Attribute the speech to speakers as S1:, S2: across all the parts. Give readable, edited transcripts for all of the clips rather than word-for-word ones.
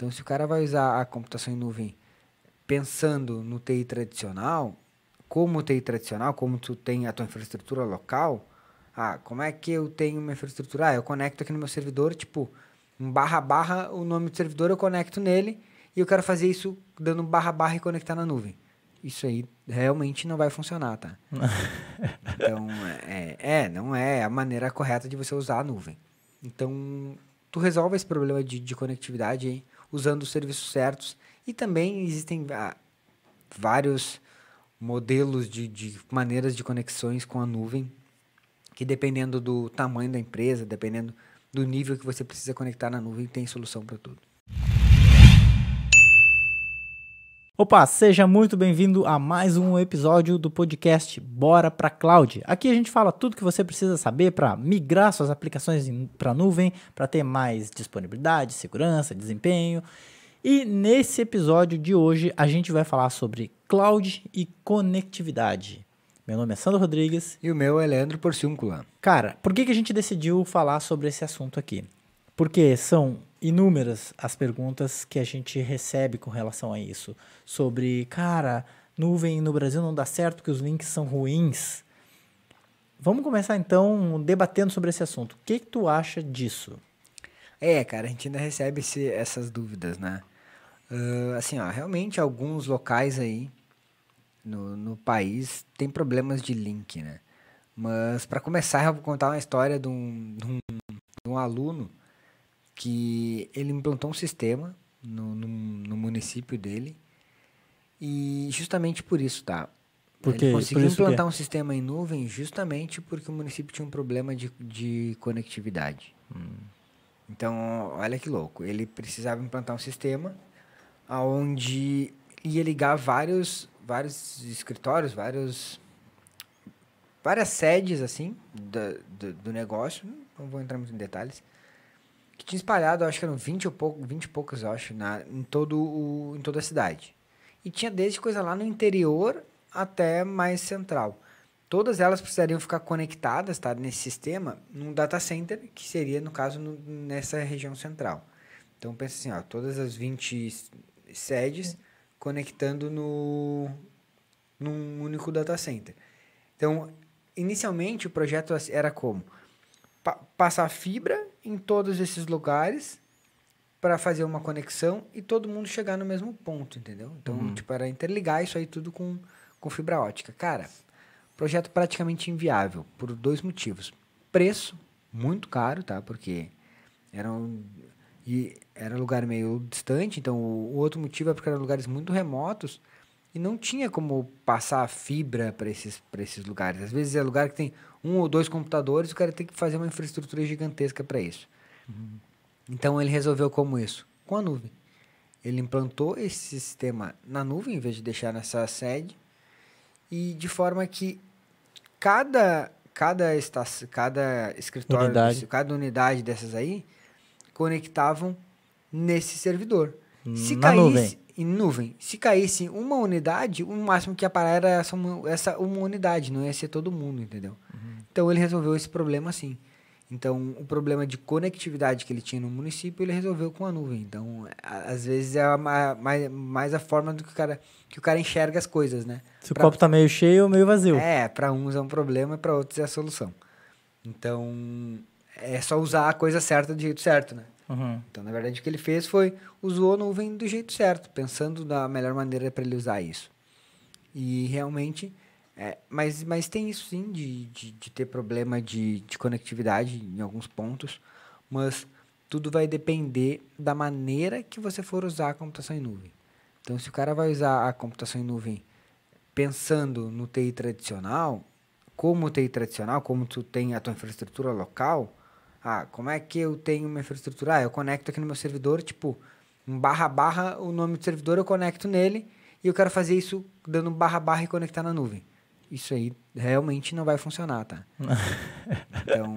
S1: Então, se o cara vai usar a computação em nuvem pensando no TI tradicional, como tu tem a tua infraestrutura local, como é que eu tenho uma infraestrutura? Eu conecto aqui no meu servidor, tipo, um barra barra, o nome do servidor eu conecto nele e eu quero fazer isso dando um barra barra e conectar na nuvem. Isso aí realmente não vai funcionar, tá? Então, não é a maneira correta de você usar a nuvem. Então, tu resolve esse problema de conectividade aí, usando os serviços certos. E também existem vários modelos de maneiras de conexões com a nuvem, que dependendo do tamanho da empresa, dependendo do nível que você precisa conectar na nuvem, tem solução para tudo.
S2: Opa, seja muito bem-vindo a mais um episódio do podcast Bora pra Cloud. Aqui a gente fala tudo que você precisa saber para migrar suas aplicações para a nuvem, para ter mais disponibilidade, segurança, desempenho. E nesse episódio de hoje a gente vai falar sobre cloud e conectividade. Meu nome é Sandro Rodrigues.
S1: E o meu é Leandro Porciúncula.
S2: Cara, por que a gente decidiu falar sobre esse assunto aqui? Porque são inúmeras as perguntas que a gente recebe com relação a isso. Sobre, cara, nuvem no Brasil não dá certo porque os links são ruins. Vamos começar então debatendo sobre esse assunto. O que tu acha disso?
S1: Cara, a gente ainda recebe essas dúvidas, né? Assim, realmente alguns locais aí no país tem problemas de link, né? Mas para começar, eu vou contar uma história de um aluno que ele implantou um sistema no município dele e justamente por isso, tá? Ele conseguiu implantar um sistema em nuvem justamente porque o município tinha um problema de conectividade. Então, olha que louco. Ele precisava implantar um sistema onde ia ligar vários escritórios, várias sedes, assim, do negócio. Não vou entrar muito em detalhes. Que tinha espalhado, acho que eram 20 e poucos, eu acho, em toda a cidade. E tinha desde coisa lá no interior até mais central. Todas elas precisariam ficar conectadas, tá, nesse sistema, num data center, que seria, no caso, nessa região central. Então, pensa assim, todas as 20 sedes conectando num único data center. Então, inicialmente, o projeto era como? Passar fibra em todos esses lugares para fazer uma conexão e todo mundo chegar no mesmo ponto, entendeu? Então, era interligar isso aí tudo com fibra ótica. Cara, projeto praticamente inviável por dois motivos. Preço, muito caro, tá? Porque era um lugar meio distante, então o outro motivo é porque eram lugares muito remotos e não tinha como passar fibra para esses lugares. Às vezes é lugar que tem 1 ou 2 computadores, o cara tem que fazer uma infraestrutura gigantesca para isso. Então ele resolveu como isso? Com a nuvem. Ele implantou esse sistema na nuvem, em vez de deixar nessa sede, e de forma que cada escritório, cada unidade dessas aí, conectavam nesse servidor. Se caísse em nuvem, se caísse uma unidade, o máximo que ia parar era essa uma unidade, não ia ser todo mundo, entendeu? Então ele resolveu esse problema assim. Então, o problema de conectividade que ele tinha no município, ele resolveu com a nuvem. Então, às vezes é mais a forma do que o cara enxerga as coisas, né?
S2: Se o copo tá meio cheio ou meio vazio.
S1: Para uns é um problema, para outros é a solução. Então, é só usar a coisa certa do jeito certo, né? Então, na verdade, o que ele fez foi usou a nuvem do jeito certo, pensando na melhor maneira para ele usar isso. E realmente, mas tem isso sim de ter problema de conectividade em alguns pontos, mas tudo vai depender da maneira que você for usar a computação em nuvem. Então, se o cara vai usar a computação em nuvem pensando no TI tradicional, como tu tem a tua infraestrutura local, como é que eu tenho uma infraestrutura? Eu conecto aqui no meu servidor, tipo, um barra barra, o nome do servidor eu conecto nele e eu quero fazer isso dando um barra barra e conectar na nuvem. Isso aí realmente não vai funcionar, tá? Então,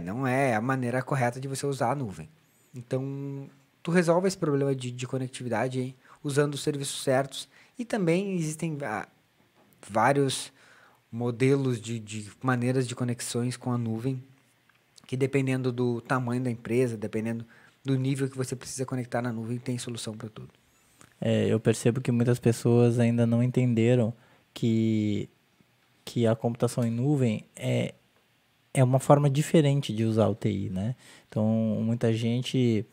S1: não é a maneira correta de você usar a nuvem. Então, tu resolve esse problema de conectividade aí, usando os serviços certos. E também existem vários modelos de maneiras de conexões com a nuvem, que dependendo do tamanho da empresa, dependendo do nível que você precisa conectar na nuvem, tem solução para tudo.
S2: Eu percebo que muitas pessoas ainda não entenderam que a computação em nuvem é uma forma diferente de usar o TI, né? Então, muita gente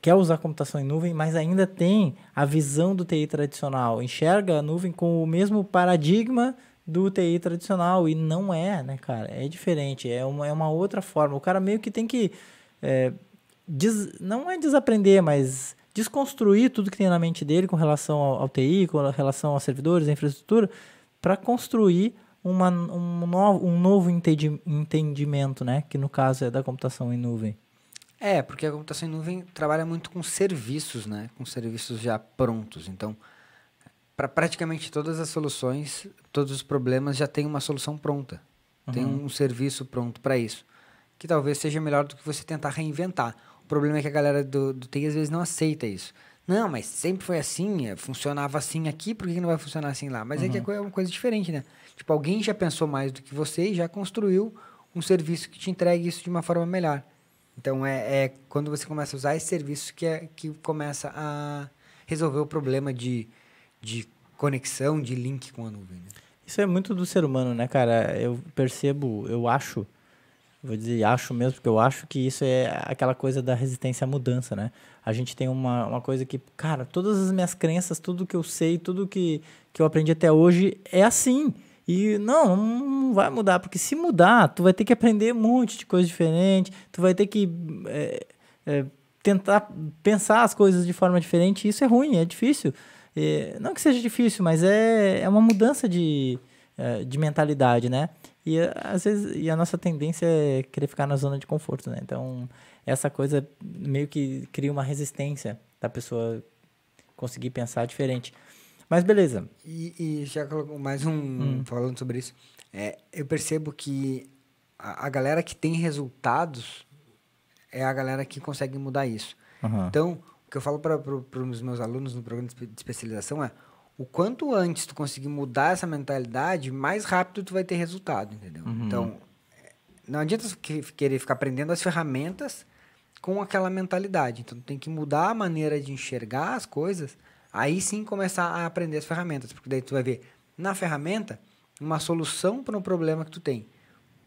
S2: quer usar a computação em nuvem, mas ainda tem a visão do TI tradicional, enxerga a nuvem com o mesmo paradigma do TI tradicional, e não é, né, cara? É diferente, é uma outra forma. O cara meio que tem que, não é desaprender, mas desconstruir tudo que tem na mente dele com relação ao TI, com relação aos servidores, à infraestrutura, para construir um novo entendimento, né? Que no caso é da computação em nuvem.
S1: Porque a computação em nuvem trabalha muito com serviços, né? Com serviços já prontos. Então, para praticamente todas as soluções, todos os problemas já tem uma solução pronta. Tem um serviço pronto para isso. Que talvez seja melhor do que você tentar reinventar. O problema é que a galera do TI às vezes não aceita isso. Não, mas sempre foi assim, funcionava assim aqui, por que não vai funcionar assim lá? Mas é que é uma coisa diferente, né? Tipo, alguém já pensou mais do que você e já construiu um serviço que te entregue isso de uma forma melhor. Então, é quando você começa a usar esse serviço que começa a resolver o problema de conexão, de link com a nuvem. Né?
S2: Isso é muito do ser humano, né, cara? Eu percebo, eu acho, vou dizer acho mesmo, porque eu acho que isso é aquela coisa da resistência à mudança, né? A gente tem uma coisa que, cara, todas as minhas crenças, tudo que eu sei, tudo que eu aprendi até hoje é assim. E não vai mudar, porque se mudar, tu vai ter que aprender um monte de coisa diferente, tu vai ter que tentar pensar as coisas de forma diferente, e isso é ruim, é difícil. Não que seja difícil, mas é uma mudança de mentalidade, né? E às vezes a nossa tendência é querer ficar na zona de conforto, né? Então, essa coisa meio que cria uma resistência da pessoa conseguir pensar diferente. Mas beleza.
S1: E já colocou mais falando sobre isso. Eu percebo que a galera que tem resultados é a galera que consegue mudar isso. Então, o que eu falo para os meus alunos no programa de especialização é o quanto antes tu conseguir mudar essa mentalidade, mais rápido tu vai ter resultado, entendeu? Então, não adianta querer ficar aprendendo as ferramentas com aquela mentalidade. Então, tu tem que mudar a maneira de enxergar as coisas, aí sim começar a aprender as ferramentas, porque daí tu vai ver na ferramenta uma solução para um problema que tu tem.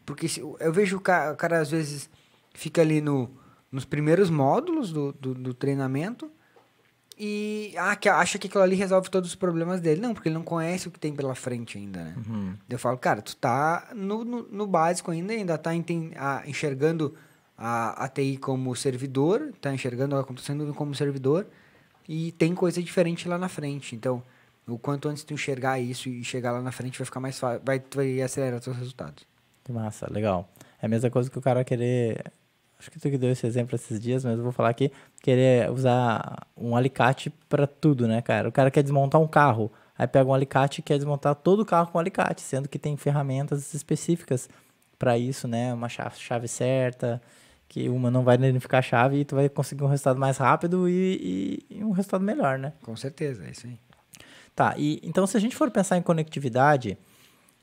S1: Porque eu vejo o cara às vezes fica ali nos primeiros módulos do treinamento e acha que aquilo ali resolve todos os problemas dele. Não, porque ele não conhece o que tem pela frente ainda, né? Eu falo, cara, tu tá no básico ainda tá enxergando a TI como servidor, tá enxergando a computação em nuvem como servidor, e tem coisa diferente lá na frente. Então, o quanto antes tu enxergar isso e chegar lá na frente, vai ficar mais fácil, vai acelerar os teus resultados.
S2: Que massa, legal. É a mesma coisa que o cara querer... Acho que tu que deu esse exemplo esses dias, mas eu vou falar aqui. Querer usar um alicate para tudo, né, cara? O cara quer desmontar um carro, aí pega um alicate e quer desmontar todo o carro com alicate, sendo que tem ferramentas específicas para isso, né? Uma chave certa, que uma não vai danificar a chave e tu vai conseguir um resultado mais rápido e um resultado melhor, né?
S1: Com certeza, é isso aí.
S2: Tá, então se a gente for pensar em conectividade,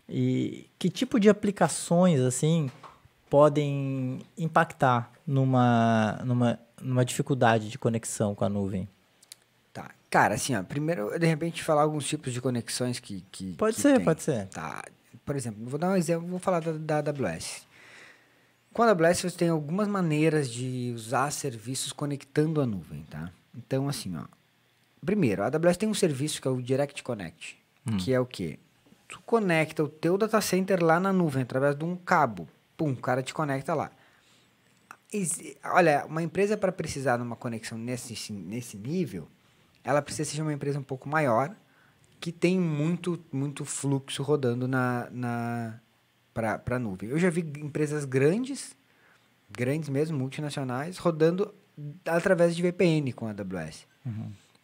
S2: e que tipo de aplicações, assim, podem impactar numa dificuldade de conexão com a nuvem?
S1: Tá. Cara, assim, ó, primeiro, de repente, falar alguns tipos de conexões que
S2: Pode
S1: que
S2: ser,
S1: tem.
S2: pode ser.
S1: Tá. Por exemplo, vou dar um exemplo, vou falar da AWS. Com a AWS, você tem algumas maneiras de usar serviços conectando a nuvem, tá? Então, assim, ó. Primeiro, a AWS tem um serviço que é o Direct Connect, que é o quê? Tu conecta o teu data center lá na nuvem, através de um cabo. Pum, o cara te conecta lá. Olha, uma empresa para precisar de uma conexão nesse nível, ela precisa ser uma empresa um pouco maior, que tem muito fluxo rodando para a nuvem. Eu já vi empresas grandes mesmo, multinacionais, rodando através de VPN com a AWS.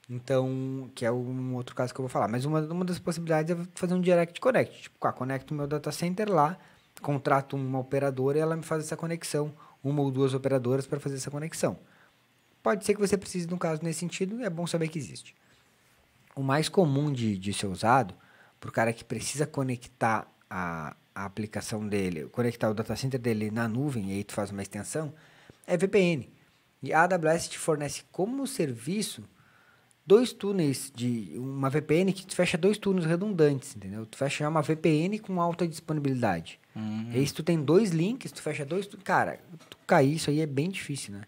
S1: Então, que é um outro caso que eu vou falar. Mas uma das possibilidades é fazer um Direct Connect. Tipo, conecto o meu data center lá, contrato uma operadora e ela me faz essa conexão, uma ou duas operadoras para fazer essa conexão. Pode ser que você precise de um caso nesse sentido, é bom saber que existe. O mais comum de ser usado, para o cara que precisa conectar a aplicação dele, conectar o data center dele na nuvem, e aí tu faz uma extensão, é VPN. E a AWS te fornece como serviço 2 túneis de uma VPN que tu fecha 2 túneis redundantes, entendeu? Tu fecha uma VPN com alta disponibilidade. E aí, se tu tem 2 links, tu fecha 2... Cara, tu cair isso aí é bem difícil, né?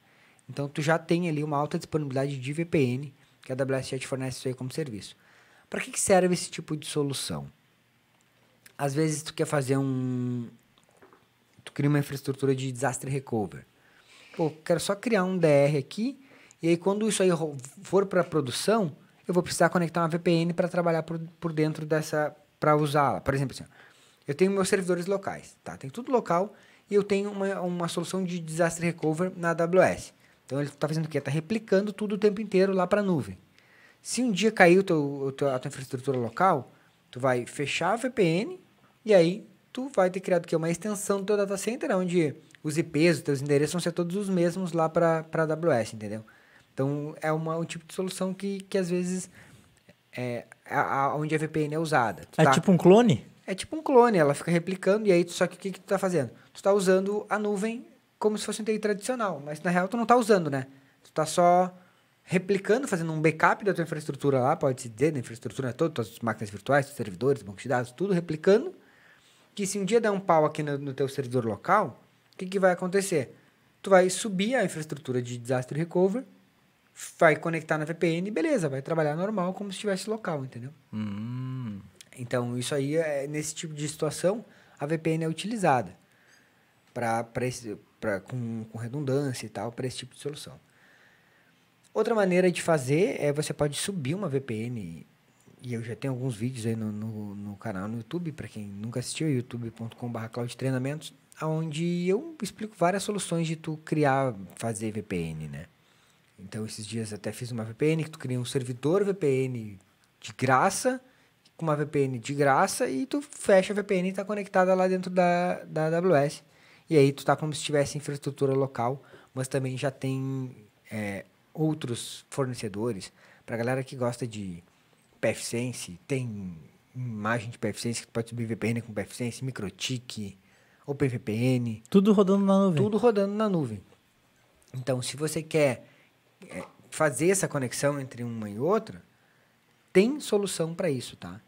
S1: Então, tu já tem ali uma alta disponibilidade de VPN, que a AWS já te fornece isso aí como serviço. Para que serve esse tipo de solução? Às vezes, tu quer fazer tu cria uma infraestrutura de disaster recovery. Pô, quero só criar um DR aqui, e aí quando isso aí for para produção, eu vou precisar conectar uma VPN para trabalhar por dentro dessa, para usá-la. Por exemplo, assim, eu tenho meus servidores locais, tá? Tem tudo local, e eu tenho uma solução de disaster recovery na AWS. Então, ele está fazendo o quê? Está replicando tudo o tempo inteiro lá para a nuvem. Se um dia cair a tua infraestrutura local, tu vai fechar a VPN, e aí tu vai ter criado uma extensão do teu data center, onde os IPs, os teus endereços vão ser todos os mesmos lá para a AWS, entendeu? Então, é um tipo de solução que às vezes onde a VPN é usada.
S2: Tipo um clone?
S1: É tipo um clone, ela fica replicando, e aí só que o que tu está fazendo? Tu está usando a nuvem como se fosse um TI tradicional, mas na real tu não está usando, né? Tu está só replicando, fazendo um backup da tua infraestrutura lá, pode-se dizer, da infraestrutura toda, tuas máquinas virtuais, teus servidores, bancos de dados, tudo replicando, que se um dia der um pau aqui no teu servidor local, o que vai acontecer? Tu vai subir a infraestrutura de disaster recovery, vai conectar na VPN e beleza, vai trabalhar normal como se estivesse local, entendeu? Então, isso aí, nesse tipo de situação, a VPN é utilizada com redundância e tal, para esse tipo de solução. Outra maneira de fazer é você pode subir uma VPN, e eu já tenho alguns vídeos aí no canal no YouTube, para quem nunca assistiu, youtube.com/cloudtreinamentos, onde eu explico várias soluções de tu fazer VPN, né? Então, esses dias até fiz uma VPN, que tu cria um servidor VPN de graça, com uma VPN de graça, e tu fecha a VPN e está conectada lá dentro da AWS. E aí tu tá como se tivesse infraestrutura local, mas também já tem outros fornecedores. Para a galera que gosta de PFSense, tem imagem de PFSense que tu pode subir VPN com PFSense, MikroTik, OpenVPN.
S2: Tudo rodando na nuvem.
S1: Tudo rodando na nuvem. Então, se você quer fazer essa conexão entre uma e outra, tem solução para isso, tá?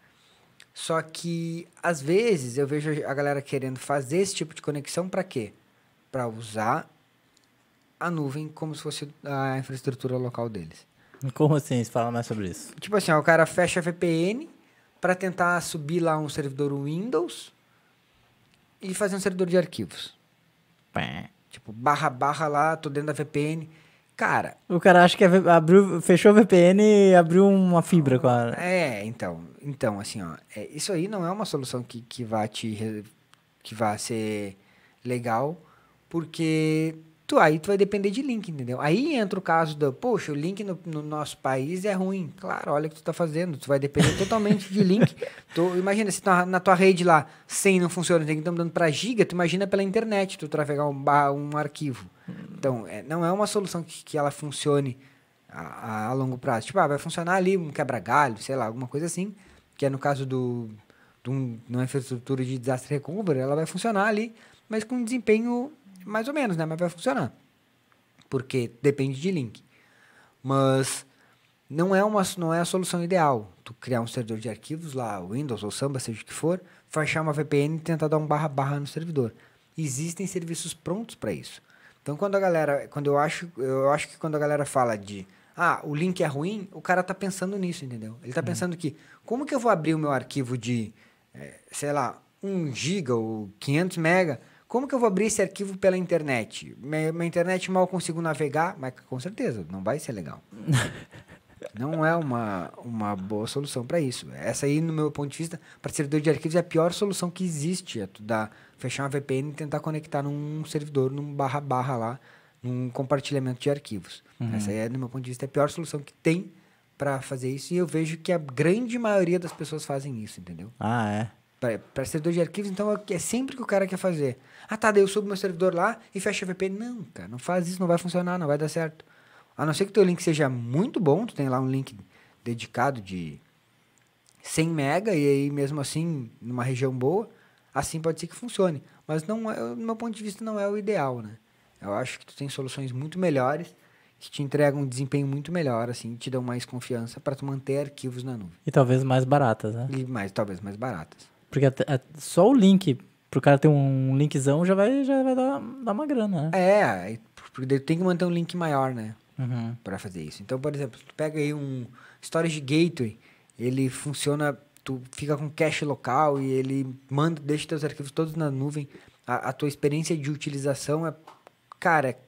S1: Só que, às vezes, eu vejo a galera querendo fazer esse tipo de conexão para quê? Para usar a nuvem como se fosse a infraestrutura local deles.
S2: Como assim? Fala mais sobre isso.
S1: Tipo assim, o cara fecha a VPN para tentar subir lá um servidor Windows e fazer um servidor de arquivos. Tipo, // lá, tô dentro da VPN. Cara...
S2: O cara acha que fechou a VPN e abriu uma fibra com a...
S1: Então, assim, ó, isso aí não é uma solução que vai ser legal, porque aí tu vai depender de link, entendeu? Aí entra o caso poxa, o link no nosso país é ruim. Claro, olha o que tu tá fazendo, tu vai depender totalmente de link. Imagina, se na tua rede lá 100 não funciona, tem que estar mudando para giga, tu imagina pela internet tu trafegar um arquivo. Então, não é uma solução que ela funcione a longo prazo. Tipo, vai funcionar ali um quebra-galho, sei lá, alguma coisa assim, que é no caso numa infraestrutura de disaster recovery, ela vai funcionar ali, mas com desempenho mais ou menos, né? Mas vai funcionar. Porque depende de link. Mas não é a solução ideal. Tu criar um servidor de arquivos lá, Windows ou Samba, seja o que for, fechar uma VPN e tentar dar um // no servidor. Existem serviços prontos para isso. Então, eu acho que quando a galera fala de o link é ruim, o cara tá pensando nisso, entendeu? Ele tá pensando que, como que eu vou abrir o meu arquivo de, sei lá, 1 GB ou 500 MB? Como que eu vou abrir esse arquivo pela internet? Minha internet mal consigo navegar, mas com certeza, não vai ser legal. Não é uma boa solução para isso. Essa aí, no meu ponto de vista, para servidor de arquivos, é a pior solução que existe. É tu fechar uma VPN e tentar conectar num servidor, num // lá, num compartilhamento de arquivos. Essa aí, no meu ponto de vista, é a pior solução que tem para fazer isso. E eu vejo que a grande maioria das pessoas fazem isso, entendeu? Para servidor de arquivos, então, é sempre que o cara quer fazer. Daí eu subo meu servidor lá e fecho a VPN. Não, cara, não faz isso, não vai funcionar, não vai dar certo. A não ser que o teu link seja muito bom, tu tem lá um link dedicado de 100 MB, e aí mesmo assim, numa região boa, assim pode ser que funcione. Mas no meu ponto de vista não é o ideal, né? Eu acho que tu tem soluções muito melhores que te entregam um desempenho muito melhor, assim, te dão mais confiança para tu manter arquivos na nuvem.
S2: E talvez mais baratas, né?
S1: E talvez mais baratas.
S2: Porque só o link, pro cara ter um linkzão, já vai dar uma grana, né?
S1: Porque daí tu tem que manter um link maior, né?
S2: Uhum.
S1: Para fazer isso. Então, por exemplo, tu pega aí um Storage Gateway, ele funciona, tu fica com cache local e ele deixa teus arquivos todos na nuvem. A tua experiência de utilização é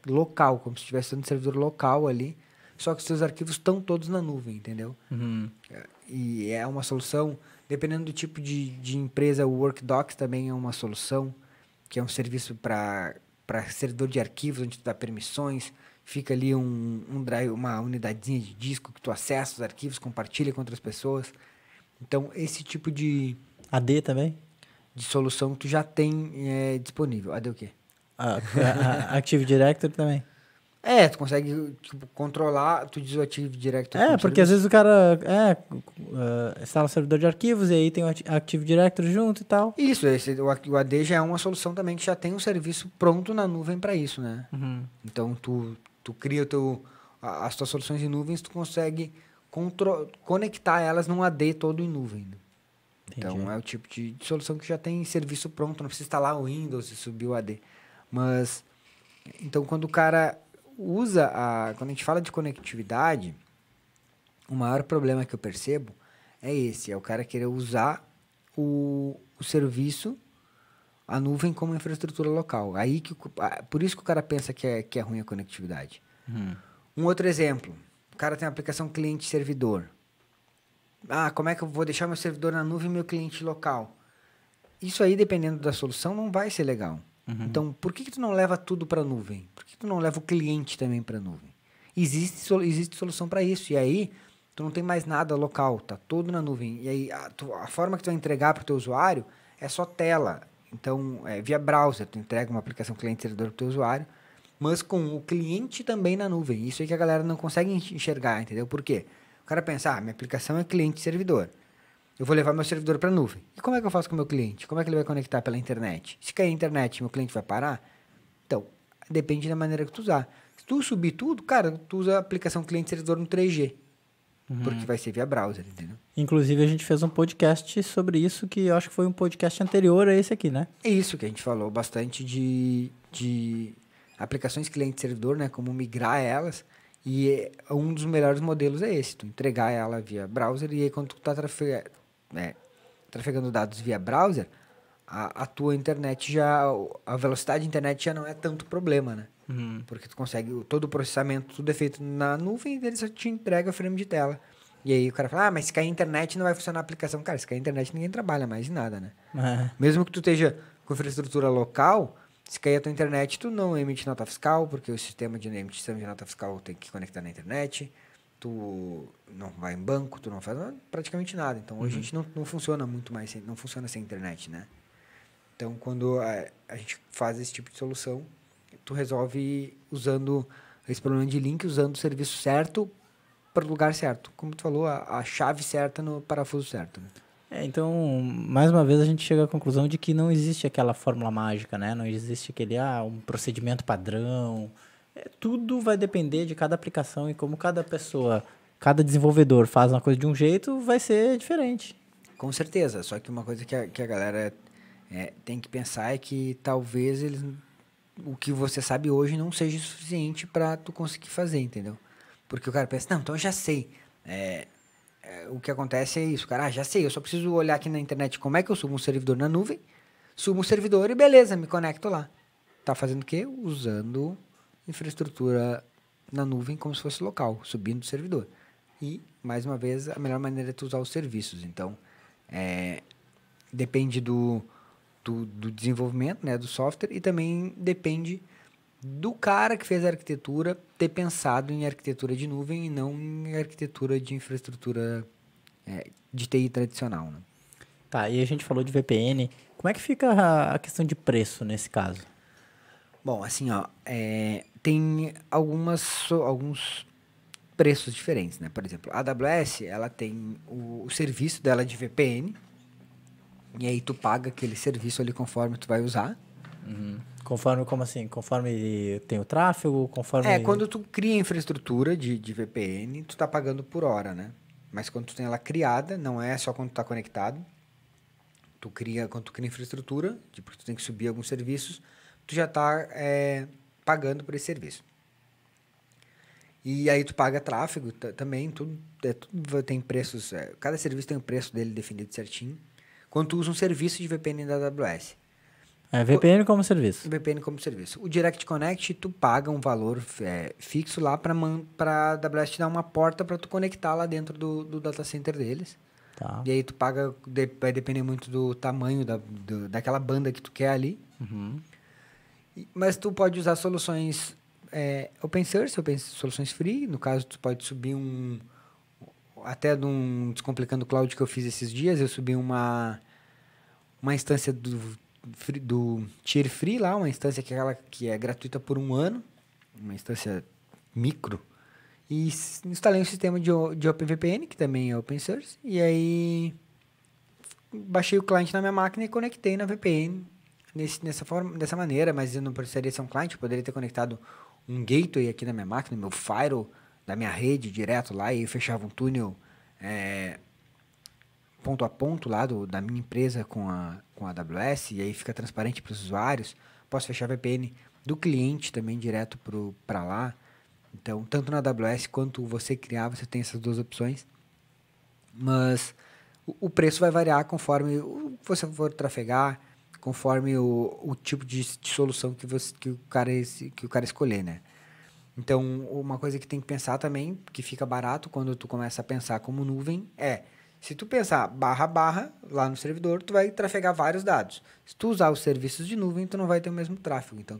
S1: local, como se estivesse no servidor local ali, só que os teus arquivos estão todos na nuvem, entendeu?
S2: Uhum.
S1: E é uma solução, dependendo do tipo de empresa, o Workdocs também é uma solução, que é um serviço para servidor de arquivos, onde tu dá permissões, fica ali um drive, uma unidadezinha de disco que tu acessa os arquivos, compartilha com outras pessoas. Então, esse tipo de
S2: AD também?
S1: De solução tu já tem disponível. AD o quê?
S2: Active Directory também.
S1: Tu consegue controlar, tu diz o Active Directory.
S2: Porque às vezes o cara instala um servidor de arquivos e aí tem o Active Directory junto e tal.
S1: Isso, o AD já é uma solução também que já tem um serviço pronto na nuvem para isso, né?
S2: Uhum.
S1: Então, tu cria as tuas soluções em nuvens, tu consegue conectar elas num AD todo em nuvem. Então, é o tipo de solução que já tem serviço pronto, não precisa instalar o Windows e subir o AD. Mas, então, quando o cara usa quando a gente fala de conectividade, o maior problema que eu percebo é esse, é o cara querer usar o serviço, a nuvem como infraestrutura local. Por isso que o cara pensa que é ruim a conectividade.
S2: Uhum.
S1: Um outro exemplo, o cara tem uma aplicação cliente-servidor. Como é que eu vou deixar meu servidor na nuvem e meu cliente local? Isso aí, dependendo da solução, não vai ser legal. Uhum. Então, por que tu não leva tudo para a nuvem? Por que tu não leva o cliente também para a nuvem? Existe solução para isso. E aí, tu não tem mais nada local, tá tudo na nuvem. E aí, a forma que tu vai entregar para o teu usuário é só tela. Então, via browser, tu entrega uma aplicação cliente-servidor para o teu usuário, mas com o cliente também na nuvem. Isso aí que a galera não consegue enxergar, entendeu? Por quê? O cara pensa, minha aplicação é cliente-servidor. Eu vou levar meu servidor para a nuvem. E como é que eu faço com o meu cliente? Como é que ele vai conectar pela internet? Se cair a internet, meu cliente vai parar? Então, depende da maneira que tu usar. Se tu subir tudo, cara, tu usa a aplicação cliente-servidor no 3G. Uhum. Porque vai ser via browser, entendeu?
S2: Inclusive, a gente fez um podcast sobre isso, que eu acho que foi um podcast anterior a esse aqui, né?
S1: É isso que a gente falou bastante de aplicações cliente-servidor, né? Como migrar elas. E um dos melhores modelos é esse, tu entregar ela via browser, e aí quando tu tá trafegando dados via browser, a tua internet a velocidade da internet já não é tanto problema, né?
S2: Uhum.
S1: Porque tu consegue, todo o processamento, tudo é feito na nuvem, e ele só te entrega frame de tela. E aí o cara fala, mas se cair a internet não vai funcionar a aplicação. Cara, se cair a internet ninguém trabalha mais em nada, né? Mesmo que tu esteja com infraestrutura local, se cair a tua internet, tu não emite nota fiscal, porque o sistema de emissão de nota fiscal tem que conectar na internet, tu não vai em banco, tu não faz praticamente nada. Então, hoje a gente não funciona muito mais, não funciona sem internet, né? Então, quando a gente faz esse tipo de solução, tu resolve usando esse problema de link, usando o serviço certo para o lugar certo. Como tu falou, a chave certa no parafuso certo, né?
S2: Então, mais uma vez, a gente chega à conclusão de que não existe aquela fórmula mágica, né? Não existe aquele, um procedimento padrão. Tudo vai depender de cada aplicação e como cada pessoa, cada desenvolvedor faz uma coisa de um jeito, vai ser diferente.
S1: Com certeza. Só que uma coisa que a galera tem que pensar é que talvez o que você sabe hoje não seja suficiente para tu conseguir fazer, entendeu? Porque o cara pensa, não, então eu já sei. O que acontece é isso, cara, já sei, eu só preciso olhar aqui na internet como é que eu subo um servidor na nuvem, subo um servidor e beleza, me conecto lá. Tá fazendo o quê? Usando infraestrutura na nuvem como se fosse local, subindo o servidor. E, mais uma vez, a melhor maneira é tu usar os serviços. Então, depende do desenvolvimento, né, do software, e também depende do cara que fez a arquitetura ter pensado em arquitetura de nuvem e não em arquitetura de infraestrutura de TI tradicional, né?
S2: Tá, e a gente falou de VPN. Como é que fica a questão de preço nesse caso?
S1: Bom, assim, tem alguns preços diferentes, né? Por exemplo, a AWS, ela tem o serviço dela de VPN, e aí tu paga aquele serviço ali conforme tu vai usar.
S2: Conforme, como assim? Conforme tem o tráfego, conforme...
S1: Quando tu cria infraestrutura de VPN, tu tá pagando por hora, né? Mas quando tu tem ela criada, não é só quando tu tá conectado. Quando tu cria infraestrutura, porque tu tem que subir alguns serviços, tu já tá pagando por esse serviço. E aí tu paga tráfego também, tudo tem preços, cada serviço tem o preço dele definido certinho. Quando tu usa um serviço de VPN da AWS.
S2: VPN como serviço.
S1: VPN como serviço. O Direct Connect, tu paga um valor fixo lá para a AWS te dar uma porta para tu conectar lá dentro do data center deles.
S2: Tá.
S1: E aí tu paga, vai depender muito do tamanho daquela banda que tu quer ali. Mas tu pode usar soluções open source, soluções free. No caso, tu pode subir até Descomplicando Cloud que eu fiz esses dias, eu subi uma instância do Tier Free lá, uma instância que é gratuita por 1 ano, uma instância micro, e instalei um sistema de OpenVPN, que também é open source, e aí baixei o cliente na minha máquina e conectei na VPN dessa maneira, mas eu não precisaria ser um cliente, eu poderia ter conectado um gateway aqui na minha máquina, meu firewall da minha rede direto lá, e eu fechava um túnel ponto a ponto lá da minha empresa com a AWS, e aí fica transparente para os usuários. Posso fechar VPN do cliente também direto para lá. Então, tanto na AWS quanto você criar, você tem essas duas opções. Mas o preço vai variar conforme você for trafegar, conforme o tipo de solução que o cara escolher, né? Então, uma coisa que tem que pensar também, que fica barato quando tu começa a pensar como nuvem, se tu pensar // lá no servidor, tu vai trafegar vários dados. Se tu usar os serviços de nuvem, tu não vai ter o mesmo tráfego. Então,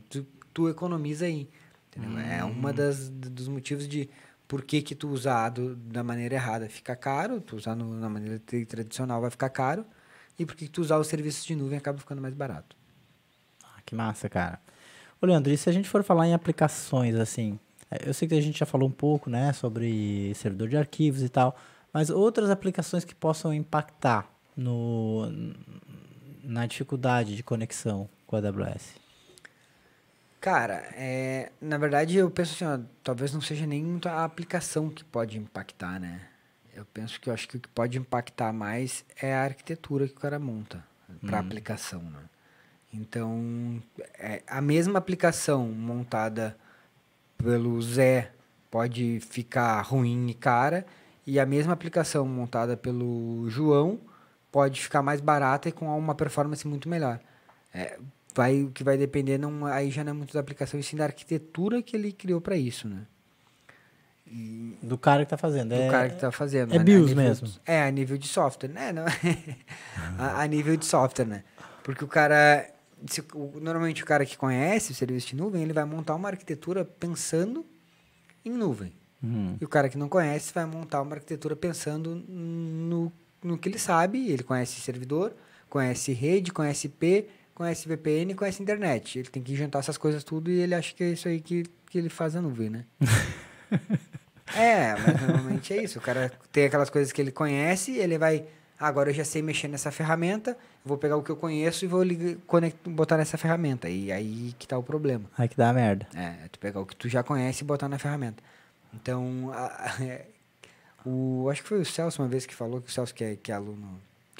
S1: tu economiza aí. Entendeu? É uma dos motivos de por que tu usar da maneira errada fica caro, tu usar na maneira tradicional vai ficar caro, e por que tu usar os serviços de nuvem acaba ficando mais barato.
S2: Que massa, cara. Ô, Leandro, e se a gente for falar em aplicações, assim, eu sei que a gente já falou um pouco, né, sobre servidor de arquivos e tal, mas outras aplicações que possam impactar na dificuldade de conexão com a AWS?
S1: Cara, na verdade eu penso assim, ó, talvez não seja nem muito a aplicação que pode impactar, né? Eu acho que o que pode impactar mais é a arquitetura que o cara monta para a aplicação, né? Então, a mesma aplicação montada pelo Zé pode ficar ruim e cara, e a mesma aplicação montada pelo João pode ficar mais barata e com uma performance muito melhor. O que vai depender, aí já não é muito da aplicação, e sim da arquitetura que ele criou para isso, né?
S2: Do cara que tá fazendo.
S1: Do cara que tá fazendo.
S2: É BIOS mesmo.
S1: A nível de software, né? Não, a nível de software, né? Porque o cara... Normalmente o cara que conhece o serviço de nuvem, ele vai montar uma arquitetura pensando em nuvem. E o cara que não conhece vai montar uma arquitetura pensando no que ele sabe. Ele conhece servidor, conhece rede, conhece IP, conhece VPN, conhece internet. Ele tem que juntar essas coisas tudo e ele acha que é isso aí que ele faz na nuvem, né? Mas normalmente é isso. O cara tem aquelas coisas que ele conhece, ele vai... Agora eu já sei mexer nessa ferramenta, vou pegar o que eu conheço e vou botar nessa ferramenta. E aí que tá o problema.
S2: Aí que dá a merda.
S1: Tu pegar o que tu já conhece e botar na ferramenta. Então, acho que foi o Celso uma vez que falou, que o Celso que é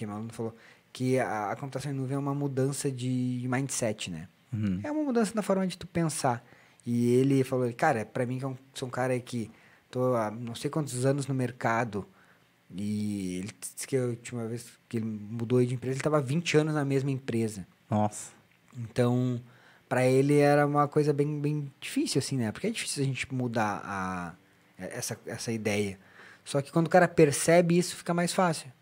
S1: meu aluno, falou que a computação em nuvem é uma mudança de mindset, né? É uma mudança na forma de tu pensar. E ele falou, cara, pra mim que sou um cara que tô há não sei quantos anos no mercado, e ele disse que a última vez que ele mudou de empresa, ele estava 20 anos na mesma empresa.
S2: Nossa.
S1: Então, para ele era uma coisa bem, bem difícil, assim, né? Porque é difícil a gente mudar essa ideia. Só que quando o cara percebe isso, fica mais fácil.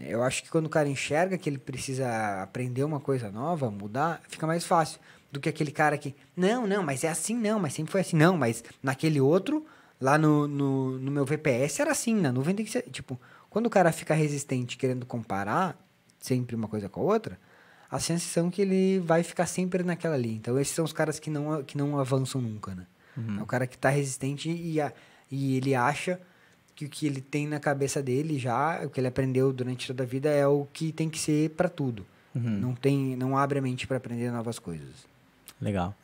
S1: Eu acho que quando o cara enxerga que ele precisa aprender uma coisa nova, mudar, fica mais fácil do que aquele cara que, não, mas é assim não, mas sempre foi assim. Não, mas naquele outro, lá no meu VPS era assim, na nuvem tem que ser... Tipo, quando o cara fica resistente querendo comparar sempre uma coisa com a outra, a sensação que ele vai ficar sempre naquela ali. Então, esses são os caras que não avançam nunca, né? É o cara que está resistente e ele acha que o que ele tem na cabeça dele já, o que ele aprendeu durante toda a vida é o que tem que ser para tudo. Não abre a mente para aprender novas coisas.
S2: Legal.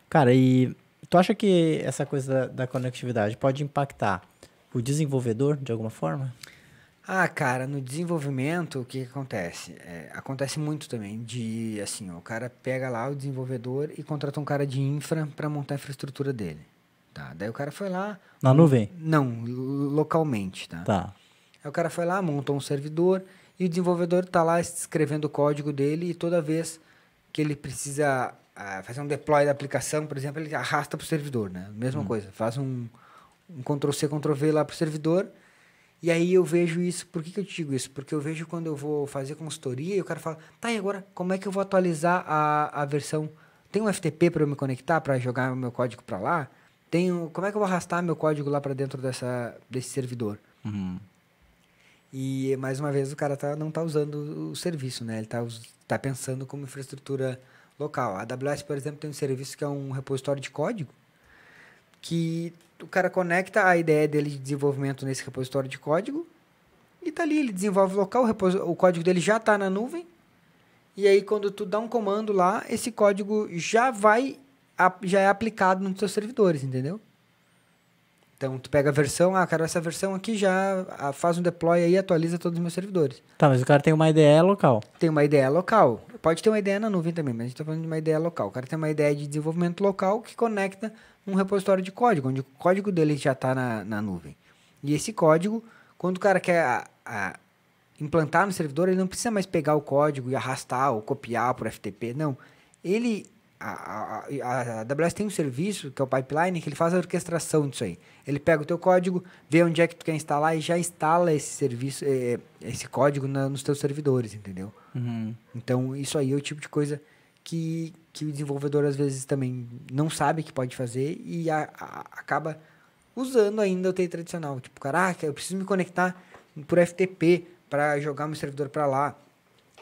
S2: Cara, e tu acha que essa coisa da conectividade pode impactar o desenvolvedor de alguma forma?
S1: Cara, no desenvolvimento, o que acontece? Acontece muito também de, assim, ó, o cara pega lá o desenvolvedor e contrata um cara de infra para montar a infraestrutura dele, tá? Daí o cara foi lá...
S2: Na nuvem?
S1: Não, localmente, tá?
S2: Tá.
S1: Aí o cara foi lá, montou um servidor e o desenvolvedor tá lá escrevendo o código dele e toda vez que ele precisa fazer um deploy da aplicação, por exemplo, ele arrasta para o servidor, né? Mesma coisa, faz um Ctrl+C, Ctrl+V lá para o servidor. E aí eu vejo isso, por que eu te digo isso? Porque eu vejo quando eu vou fazer consultoria e o cara fala, tá, e agora como é que eu vou atualizar a versão? Tem um FTP para eu me conectar, para jogar o meu código para lá? Como é que eu vou arrastar meu código lá para dentro desse servidor? E, mais uma vez, o cara não tá usando o serviço, né? Ele tá pensando como infraestrutura local. A AWS, por exemplo, tem um serviço que é um repositório de código, que o cara conecta a ideia dele de desenvolvimento nesse repositório de código e tá ali, ele desenvolve local, o código dele já tá na nuvem, e aí quando tu dá um comando lá, esse código já é aplicado nos teus servidores, entendeu? Então, tu pega a versão, quero essa versão aqui, já faz um deploy aí, atualiza todos os meus servidores.
S2: Tá, mas o cara tem uma IDE local.
S1: Tem uma ideia local. Pode ter uma ideia na nuvem também, mas a gente está falando de uma ideia local. O cara tem uma ideia de desenvolvimento local que conecta um repositório de código, onde o código dele já está na nuvem. E esse código, quando o cara quer implantar no servidor, ele não precisa mais pegar o código e arrastar ou copiar por FTP, não. A AWS tem um serviço, que é o pipeline, que ele faz a orquestração disso aí. Ele pega o teu código, vê onde é que tu quer instalar e já instala esse serviço, esse código nos teus servidores, entendeu? Então, isso aí é o tipo de coisa que o desenvolvedor, às vezes, também não sabe que pode fazer e acaba usando ainda o TI tradicional. Tipo, caraca, eu preciso me conectar por FTP para jogar meu servidor para lá.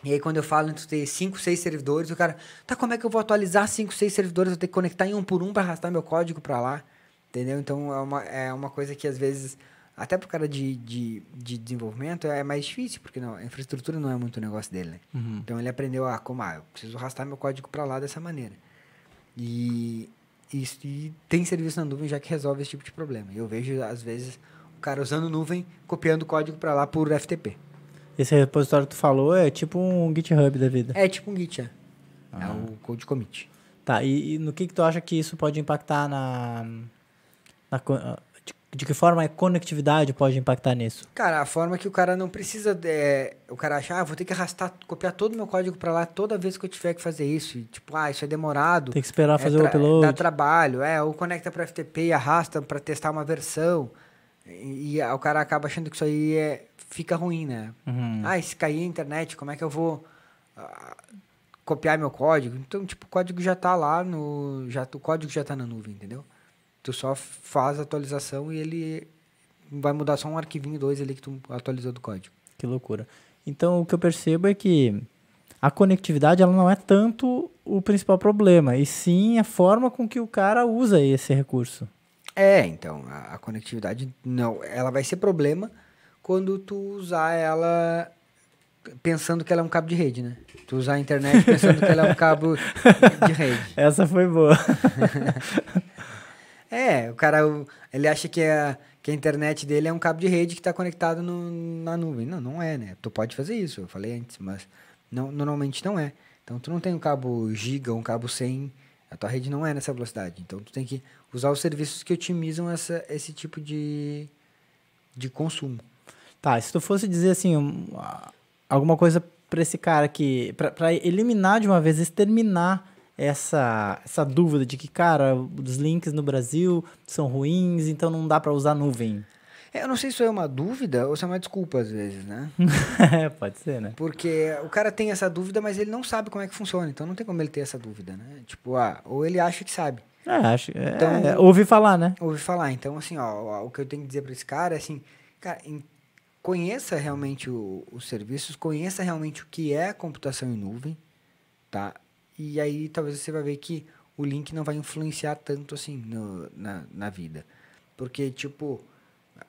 S1: E aí, quando eu falo entre ter 5, 6 servidores, o cara, tá, como é que eu vou atualizar 5, 6 servidores? Eu tenho que conectar em um por um para arrastar meu código para lá, entendeu? Então, é uma coisa que, às vezes, até pro cara de desenvolvimento, é mais difícil, porque a infraestrutura não é muito o negócio dele, né? Então, ele aprendeu eu preciso arrastar meu código para lá dessa maneira. E tem serviço na nuvem já que resolve esse tipo de problema. Eu vejo, às vezes, o cara usando nuvem, copiando o código para lá por FTP.
S2: Esse repositório que tu falou é tipo um GitHub da vida.
S1: É tipo um Git, é o Code Commit.
S2: Tá, e no que tu acha que isso pode impactar de que forma a conectividade pode impactar nisso?
S1: Cara, a forma que o cara não precisa... o cara acha, vou ter que copiar todo o meu código para lá toda vez que eu tiver que fazer isso. E, tipo, isso é demorado.
S2: Tem que esperar fazer o upload.
S1: Dá trabalho, ou conecta para FTP e arrasta para testar uma versão. E o cara acaba achando que isso aí fica ruim, né? Se cair a internet, como é que eu vou copiar meu código? Então, tipo, o código já tá lá o código já tá na nuvem, entendeu? Tu só faz a atualização e ele vai mudar só um arquivinho 2 ali que tu atualizou do código.
S2: Que loucura. Então, o que eu percebo é que a conectividade ela não é tanto o principal problema, e sim a forma com que o cara usa esse recurso.
S1: Então, a conectividade, não, ela vai ser problema quando tu usar ela pensando que ela é um cabo de rede, né? Tu usar a internet pensando que ela é um cabo de rede.
S2: Essa foi boa.
S1: O cara, ele acha que a internet dele é um cabo de rede que está conectado na nuvem. Não é, né? Tu pode fazer isso, eu falei antes, mas normalmente não é. Então, tu não tem um cabo giga, um cabo 100, a tua rede não é nessa velocidade. Então, tu tem que usar os serviços que otimizam esse tipo de consumo.
S2: Tá, se tu fosse dizer assim, alguma coisa para esse cara que... Para eliminar de uma vez, exterminar essa dúvida de que, cara, os links no Brasil são ruins, então não dá para usar nuvem.
S1: Eu não sei se é uma dúvida ou se é uma desculpa, às vezes, né?
S2: Pode ser, né?
S1: Porque o cara tem essa dúvida, mas ele não sabe como é que funciona. Então, não tem como ele ter essa dúvida, né? Tipo, ou ele acha que sabe.
S2: Acho. Então, ouvi falar, né?
S1: Ouvi falar. Então, assim, o que eu tenho que dizer para esse cara é assim, cara, conheça realmente os serviços, conheça realmente o que é a computação em nuvem, tá? E aí talvez você vai ver que o link não vai influenciar tanto assim na vida. Porque, tipo,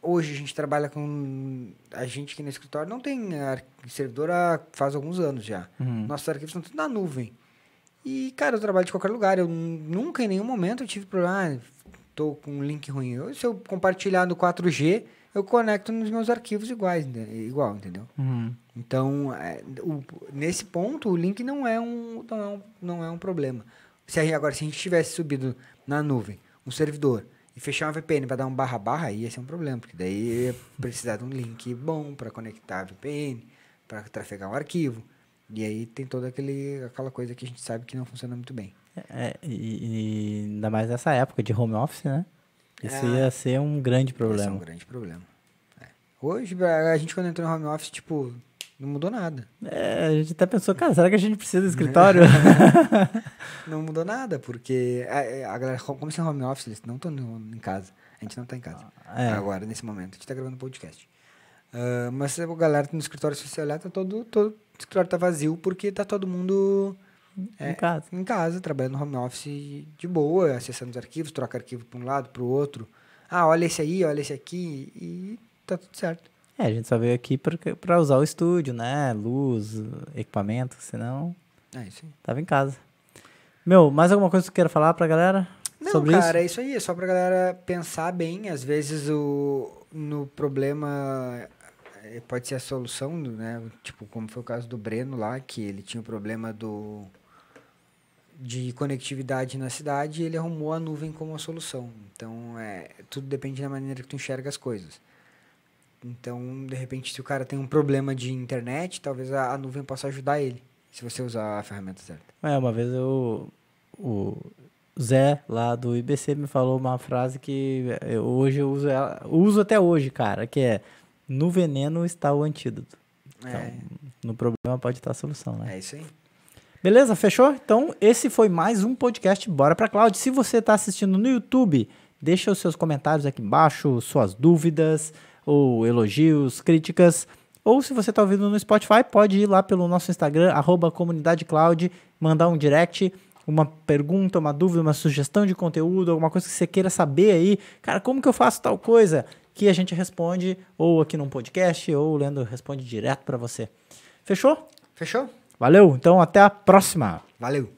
S1: Hoje a gente trabalha com... A gente aqui no escritório não tem servidor faz alguns anos já. Nossos arquivos estão tudo na nuvem. E, cara, eu trabalho de qualquer lugar. Eu nunca, em nenhum momento, eu tive problema. Tô com um link ruim. Se eu compartilhar no 4G, eu conecto nos meus arquivos igual, entendeu? Então, nesse ponto, o link não é um problema. Se a gente tivesse subido na nuvem um servidor e fechar uma VPN para dar um // aí ia ser um problema, porque daí ia precisar de um link bom para conectar a VPN, para trafegar um arquivo. E aí tem toda aquela coisa que a gente sabe que não funciona muito bem.
S2: E ainda mais nessa época de home office, né? Isso ia ser um grande problema.
S1: Ia ser um grande problema. Hoje, a gente quando entrou no home office, tipo, não mudou nada.
S2: A gente até pensou, cara, será que a gente precisa do escritório?
S1: Não mudou nada, porque a galera, como assim home office, eles não estão em casa. A gente não está em casa. Agora, nesse momento, a gente está gravando podcast. Mas a galera no escritório, se você olhar, todo o escritório está vazio, porque tá todo mundo em casa, trabalhando no home office de boa, acessando os arquivos, troca arquivo para um lado, para o outro. Olha esse aí, olha esse aqui, e tá tudo certo.
S2: A gente só veio aqui para usar o estúdio, né? Luz, equipamento, senão
S1: Isso aí.
S2: Tava em casa. Mais alguma coisa que você queira falar pra galera?
S1: Não,
S2: sobre
S1: cara,
S2: isso?
S1: é isso aí. É só pra galera pensar bem. Às vezes no problema pode ser a solução, né? Tipo, como foi o caso do Breno lá, que ele tinha o problema de conectividade na cidade e ele arrumou a nuvem como a solução. Então, tudo depende da maneira que tu enxerga as coisas. Então, de repente, se o cara tem um problema de internet, talvez a nuvem possa ajudar ele, se você usar a ferramenta certa.
S2: Uma vez o Zé, lá do IBC, me falou uma frase que hoje eu uso até hoje, cara, que é: no veneno está o antídoto. Então, no problema pode estar a solução, né?
S1: É isso aí.
S2: Beleza, fechou? Então, esse foi mais um podcast Bora Pra Cloud. Se você está assistindo no YouTube, deixa os seus comentários aqui embaixo, suas dúvidas, ou elogios, críticas. Ou se você está ouvindo no Spotify, pode ir lá pelo nosso Instagram, @comunidadecloud, mandar um direct, uma pergunta, uma dúvida, uma sugestão de conteúdo, alguma coisa que você queira saber aí. Cara, como que eu faço tal coisa? Que a gente responde, ou aqui num podcast, ou o Leandro responde direto para você. Fechou?
S1: Fechou?
S2: Valeu, então até a próxima.
S1: Valeu.